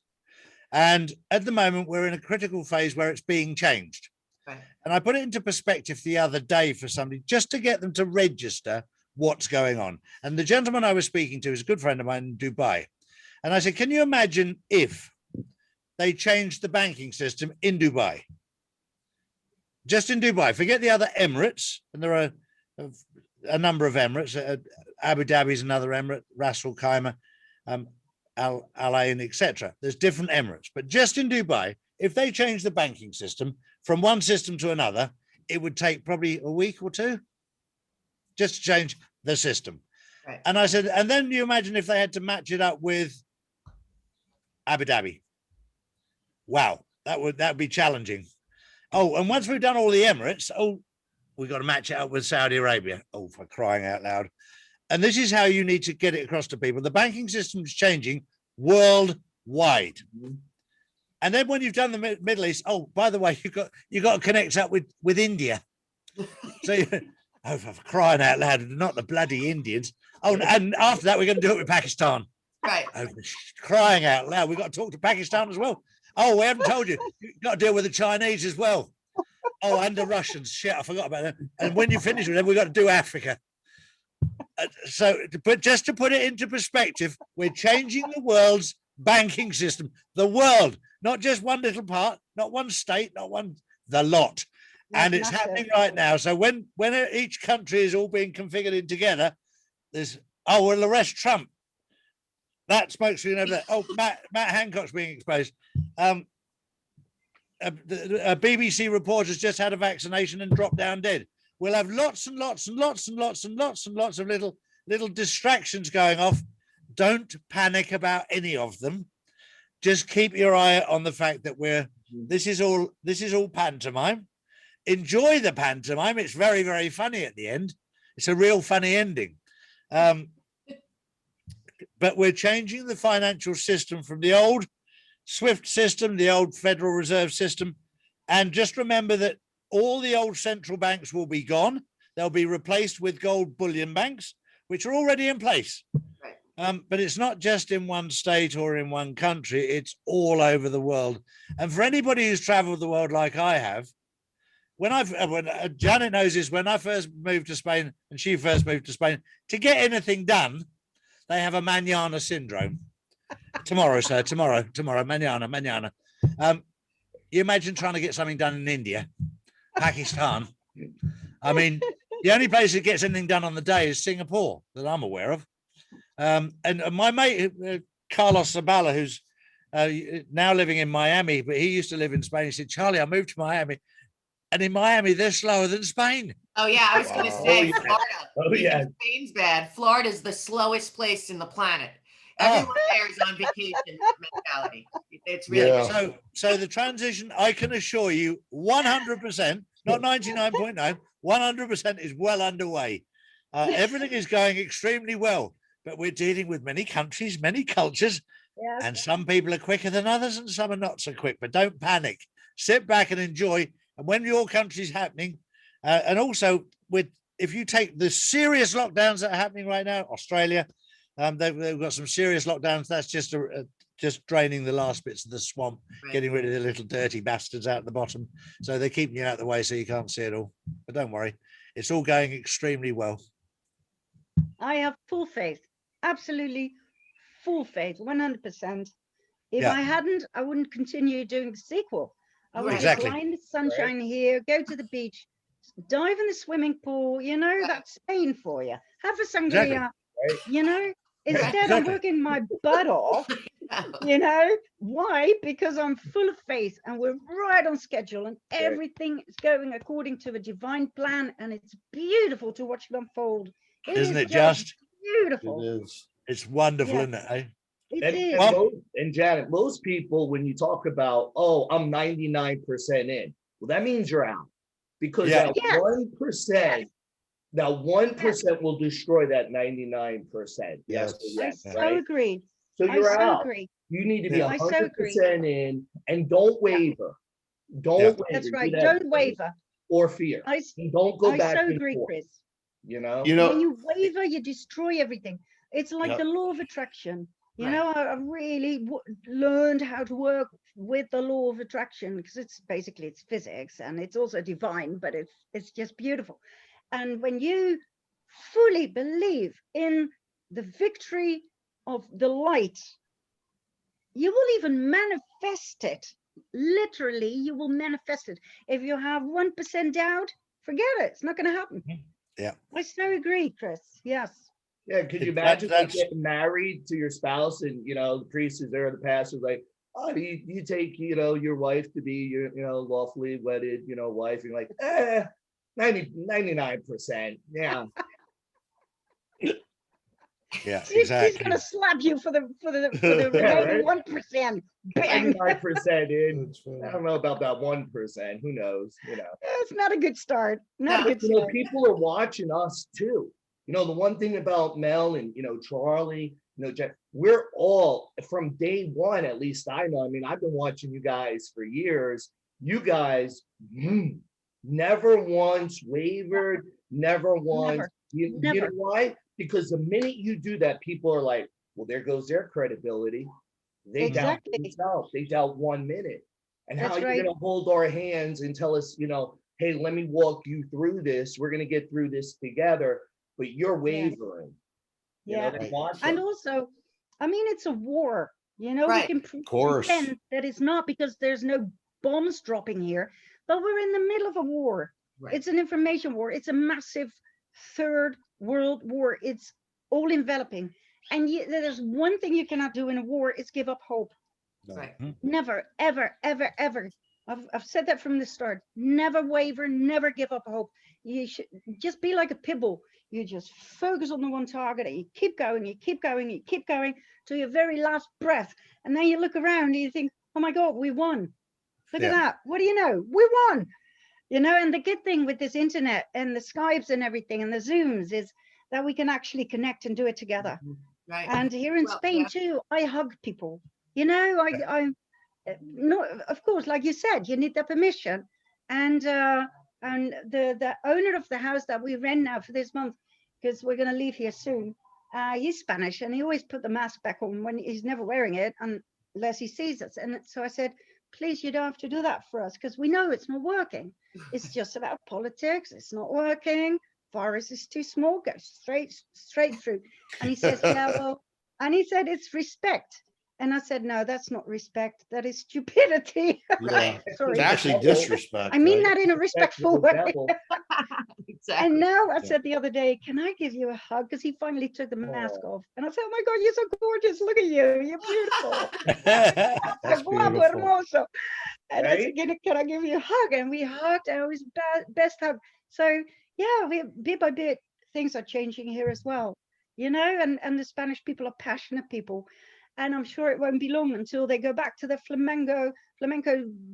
And at the moment, we're in a critical phase where it's being changed. Right. And I put it into perspective the other day for somebody, just to get them to register what's going on. And the gentleman I was speaking to is a good friend of mine in Dubai. And I said, can you imagine if they changed the banking system in Dubai? Just in Dubai, forget the other Emirates, and there are a number of Emirates. Abu Dhabi is another Emirate, Ras Al Khaimah, Al Ain, etc. There's different Emirates, but just in Dubai, if they change the banking system from one system to another, it would take probably a week or two just to change the system. Right. And I said, and then you imagine if they had to match it up with Abu Dhabi. Wow, that would be challenging. Oh, and once we've done all the Emirates, oh, we've got to match it up with Saudi Arabia. Oh, for crying out loud. And this is how you need to get it across to people. The banking system is changing worldwide. And then when you've done the Middle East, oh, by the way, you got to connect up with India. So, oh, for crying out loud, not the bloody Indians. Oh, and after that, we're going to do it with Pakistan. Right. Oh, crying out loud, we've got to talk to Pakistan as well. Oh, we haven't told you. You've got to deal with the Chinese as well. Oh, and the Russians. Shit, I forgot about that. And when you finish with them, we've got to do Africa. But just to put it into perspective, we're changing the world's banking system. The world, not just one little part, not one state, not one, the lot. And it's happening right now. So when each country is all being configured in together, there's, oh, we'll arrest Trump. That smokescreen over there. Oh, Matt Hancock's being exposed. A BBC reporter's just had a vaccination and dropped down dead. We'll have lots and lots and lots and lots and lots and lots of little distractions going off. Don't panic about any of them. Just keep your eye on the fact that this is all pantomime. Enjoy the pantomime. It's very, very funny at the end. It's a real funny ending. But we're changing the financial system from the old SWIFT system, the old Federal Reserve system. And just remember that all the old central banks will be gone. They'll be replaced with gold bullion banks, which are already in place. Right. But it's not just in one state or in one country, it's all over the world. And for anybody who's traveled the world like I have, when Janet knows this, when I first moved to Spain and she first moved to Spain, to get anything done, they have a mañana syndrome. Tomorrow, sir, tomorrow, mañana. You imagine trying to get something done in India, Pakistan. I mean, the only place that gets anything done on the day is Singapore that I'm aware of. And my mate, Carlos Zabala, who's now living in Miami, but he used to live in Spain. He said, Charlie, I moved to Miami. And in Miami, they're slower than Spain. Oh, yeah. I was going to say Florida. Oh, yeah. Spain's bad. Florida's the slowest place in the planet. Everyone there is on vacation mentality. It's really so the transition, I can assure you, 100%, not 99.9, 100% is well underway. Everything is going extremely well, but we're dealing with many countries, many cultures, and some people are quicker than others and some are not so quick. But don't panic. Sit back and enjoy. And when your country's happening, and also if you take the serious lockdowns that are happening right now, Australia, they've got some serious lockdowns. That's just draining the last bits of the swamp, getting rid of the little dirty bastards out at the bottom. So they're keeping you out of the way so you can't see it all. But don't worry, it's all going extremely well. I have full faith, absolutely full faith, 100%. If I hadn't, I wouldn't continue doing the sequel. I would lie in the sunshine here, go to the beach, dive in the swimming pool, that's Spain for you. Have a sangria, instead I'm working my butt off, why? Because I'm full of faith and we're right on schedule and everything is going according to a divine plan and it's beautiful to watch it unfold. Isn't it just beautiful? It is. It's wonderful, isn't it? Eh? And Janet, most people, when you talk about, oh, I'm 99% in, well, that means you're out. Because that 1%, now 1% will destroy that 99%. Yes. I so agree. So you're out. Agree. You need to be 100% in and don't waver. Don't waver. That's right. Don't waver. Or fear. And don't go back. I so agree, Chris. You know, when you waver, you destroy everything. It's like Yep. the law of attraction. You Right. know, I really learned how to work with the law of attraction, because it's basically, it's physics and it's also divine, but it's just beautiful. And when you fully believe in the victory of the light, you will even manifest it. Literally, you will manifest it. If you have 1% doubt, forget it. It's not going to happen. Yeah. I so agree, Chris. Yes. Yeah, could you imagine like getting married to your spouse and the priest is there, the pastor's like, oh, you take your wife to be your lawfully wedded wife, and you're like 99%, yeah. Yeah, He's exactly. going to slap you for the Yeah, remaining right? 1%. Bang. 99% in. That's funny. I don't know about that 1%. Who knows? It's not a good start. Not a No. good start. People are watching us too. The one thing about Mel and Charlie, Jeff, we're all from day one. At least I know. I mean, I've been watching you guys for years. You guys never once wavered. Never once. Never. You Never. know why? Because the minute you do that, people are like, well, there goes their credibility. They Exactly. doubt themselves. They doubt 1 minute. And how That's are you going to hold our hands and tell us, hey, let me walk you through this. We're going to get through this together. But you're wavering. Yeah. They watch And them. also, I mean, it's a war. Right. We can Course. pretend that it's not, because there's no bombs dropping here, but we're in the middle of a war. Right. It's an information war. It's a massive third world war. It's all enveloping. And there's one thing you cannot do in a war is give up hope. Right. Never, ever, ever, ever. I've said that from the start. Never waver, never give up hope. You should just be like a pit bull. You just focus on the one target and you keep going, you keep going, you keep going to your very last breath. And then you look around and you think, oh my God, we won. Look at that. What do you know? We won. And the good thing with this internet and the Skypes and everything and the Zooms is that we can actually connect and do it together. Right. And here in Spain too, I hug people. I'm not, of course, like you said, you need their permission. And the owner of the house that we rent now for this month, because we're going to leave here soon, he's Spanish, and he always put the mask back on when he's never wearing it unless he sees us. And so I said, please, you don't have to do that for us, because we know it's not working. It's just about politics. It's not working. Virus is too small. Go straight through. And he says, yeah, well, and he said, it's respect. And I said, no, that's not respect. That is stupidity. Yeah. Sorry. It's actually disrespect. I mean right? that in a respectful way. Exactly. And now I said the other day, can I give you a hug? Because he finally took the mask off. And I said, oh my God, you're so gorgeous. Look at you. You're beautiful. That's Guapo, beautiful. hermoso. And I Right? said, can I give you a hug? And we hugged, and it was best hug. So yeah, we bit by bit, things are changing here as well. And the Spanish people are passionate people. And I'm sure it won't be long until they go back to the flamenco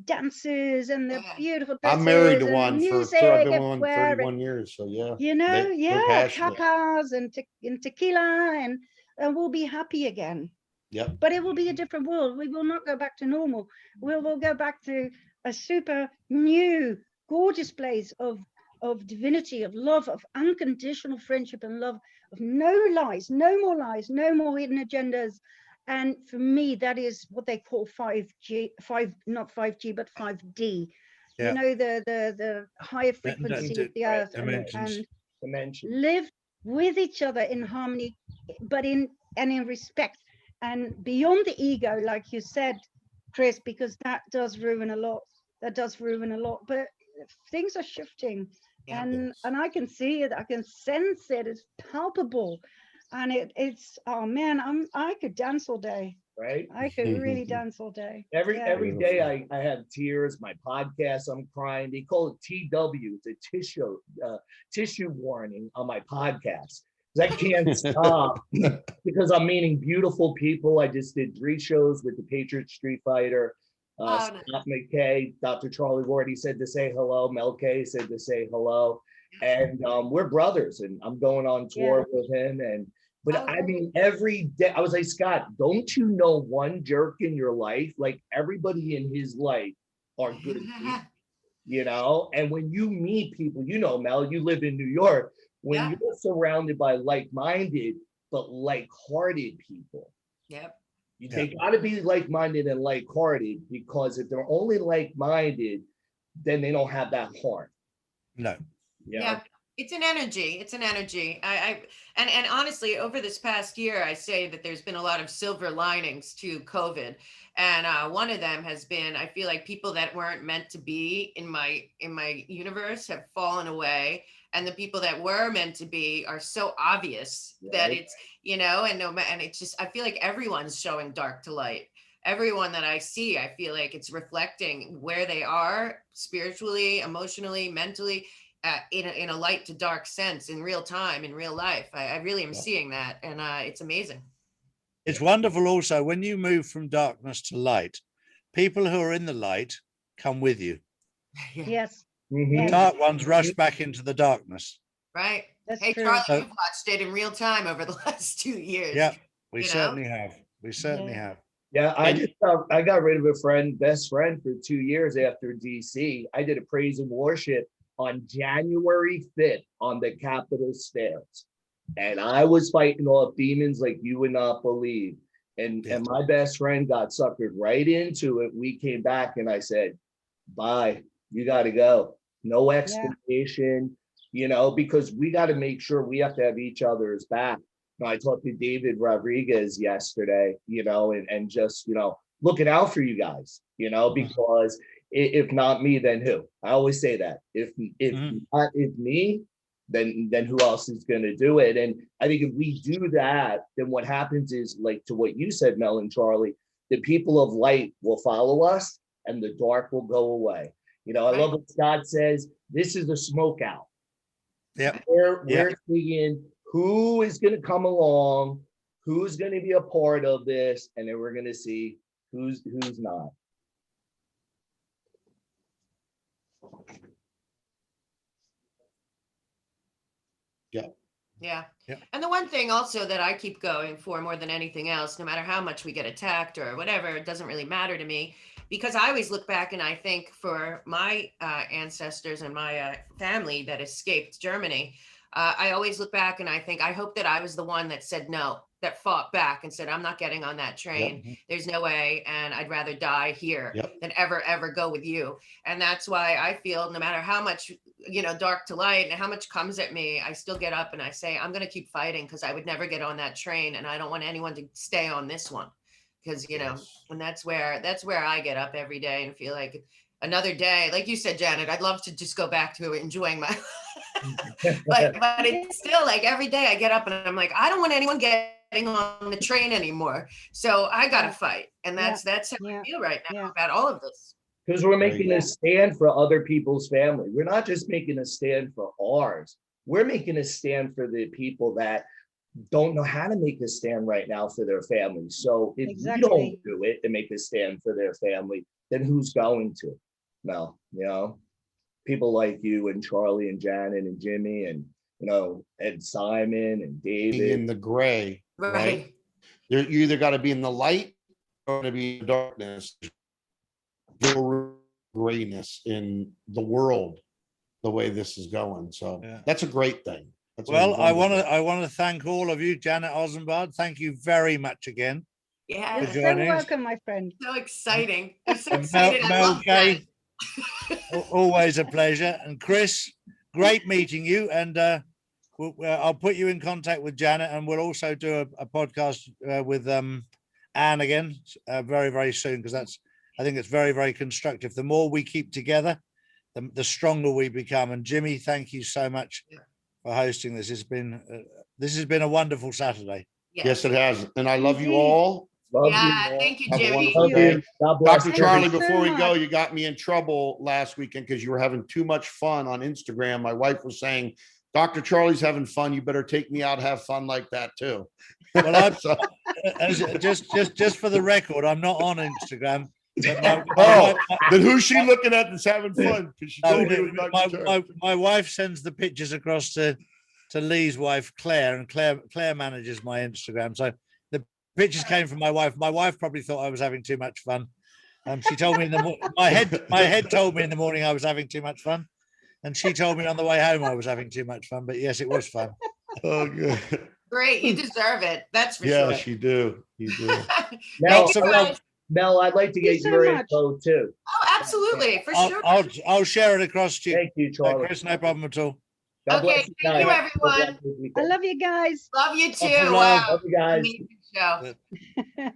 dances and the beautiful dresses. I'm married to and one music I've been on everywhere, 31 years. So yeah. yeah, passionate. cacas and tequila, and we'll be happy again. Yep. But it will be a different world. We will not go back to normal. We'll go back to a super new, gorgeous place of divinity, of love, of unconditional friendship and love, of no lies, no more lies, no more hidden agendas. And for me, that is what they call 5G, not 5G, but 5D. Yeah. The higher frequency of the earth, and live with each other in harmony, but in respect and beyond the ego, like you said, Chris, because that does ruin a lot. But things are shifting, and I can see it, I can sense it, it's palpable. And it's, oh man, I could dance all day. Right? I could really dance all day. Every day I have tears. My podcast, I'm crying. They call it TW, the tissue warning on my podcast. I can't stop because I'm meeting beautiful people. I just did 3 shows with the Patriot Street Fighter, Scott McKay, Dr. Charlie Ward. He said to say hello. Mel K said to say hello. And we're brothers, and I'm going on tour with him. But I mean, every day I was like, Scott, don't you know one jerk in your life? Like everybody in his life are good people, And when you meet people, Mel, you live in New York. When you're surrounded by like-minded, but like-hearted people. Yep. They got to be like-minded and like-hearted, because if they're only like-minded, then they don't have that heart. No. Yeah. It's an energy. It's an energy. And honestly, over this past year, I say that there's been a lot of silver linings to COVID. And one of them has been, I feel like people that weren't meant to be in my universe have fallen away. And the people that were meant to be are so obvious that it's, you know, and it's just, I feel like everyone's showing dark to light. Everyone that I see, I feel like it's reflecting where they are spiritually, emotionally, mentally, in a light to dark sense, in real time, in real life. I really am seeing that, and it's amazing. It's wonderful also when you move from darkness to light, people who are in the light come with you. Yes. The dark ones rush back into the darkness. Right. That's Hey, true. Charlie, you've watched it in real time over the last 2 years. Yeah, we you know? certainly have. We certainly have. Yeah, I got rid of a friend, best friend, for 2 years after DC. I did a praise and worship on January 5th on the Capitol stairs. And I was fighting off demons like you would not believe. And my best friend got suckered right into it. We came back and I said, bye, you got to go. No explanation, you know, because we got to make sure we have to have each other's back. You know, I talked to David Rodriguez yesterday, you know, and just, you know, looking out for you guys, you know, because if not me, then who? I always say that. If me, then who else is going to do it? And I think if we do that, then what happens is, like to what you said, Mel and Charlie, the people of light will follow us and the dark will go away. You know, I love what Scott says. This is a smoke out. Yeah. We're seeing who is going to come along, who's going to be a part of this, and then we're going to see who's not. Yeah. And the one thing also that I keep going for more than anything else, no matter how much we get attacked or whatever, it doesn't really matter to me, because I always look back and I think for my ancestors and my family that escaped Germany, I always look back and I think, I hope that I was the one that said no, that fought back and said, I'm not getting on that train. There's no way. And I'd rather die here than ever go with you. And that's why I feel no matter how much, you know, dark to light and how much comes at me, I still get up and I say, I'm going to keep fighting, because I would never get on that train. And I don't want anyone to stay on this one, because, you know, and that's where I get up every day and feel like another day. Like you said, Janet, I'd love to just go back to enjoying my but it's still like every day I get up and I'm like, I don't want anyone getting on the train anymore. So I got to fight. And that's how I feel right now about all of this. Because we're making a stand for other people's family. We're not just making a stand for ours. We're making a stand for the people that don't know how to make a stand right now for their family. So if we don't do it and make a stand for their family, then who's going to? No, you know, people like you and Charlie and Janet and Jimmie and, you know, Ed Simon and David. In the gray, right? You either got to be in the light or to be in the darkness. Grayness in the world, the way this is going. So that's a great thing. Well, I want to thank all of you, Janet Ossenbard. Thank you very much again. Yeah, you're so welcome, my friend. So exciting. I'm so excited. I love that. Always a pleasure. And Chris, great meeting you. And I'll put you in contact with Janet, and we'll also do a podcast with Anne again very, very soon, because I think it's very, very constructive. The more we keep together, the stronger we become. And Jimmie, thank you so much for hosting this. This has been a wonderful Saturday. Yes, it has. And I love you all. Thank you, Jimmie. Dr. Charlie, before we go, you got me in trouble last weekend because you were having too much fun on Instagram. My wife was saying, Dr. Charlie's having fun. You better take me out, have fun like that too. Well, just for the record, I'm not on Instagram. Then who's she looking at that's having fun? She told me my wife sends the pictures across to Lee's wife, Claire, and Claire manages my Instagram. So the pictures came from my wife. My wife probably thought I was having too much fun. She told me my head told me in the morning I was having too much fun, and she told me on the way home I was having too much fun. But yes, it was fun. Oh, good. Great. You deserve it. That's for Yes, sure. you do. You do. Mel, Thank you, Mel, guys. Mel, I'd like to Thank you get so your much. info too. Oh, absolutely. For sure. I'll share it across to you, Thank you, Charlie. Chris. No problem at all. God bless Okay, your thank you, night. God bless everyone. your I weekend. love you guys. Love you too. Love, Wow. Love you guys. Amazing show.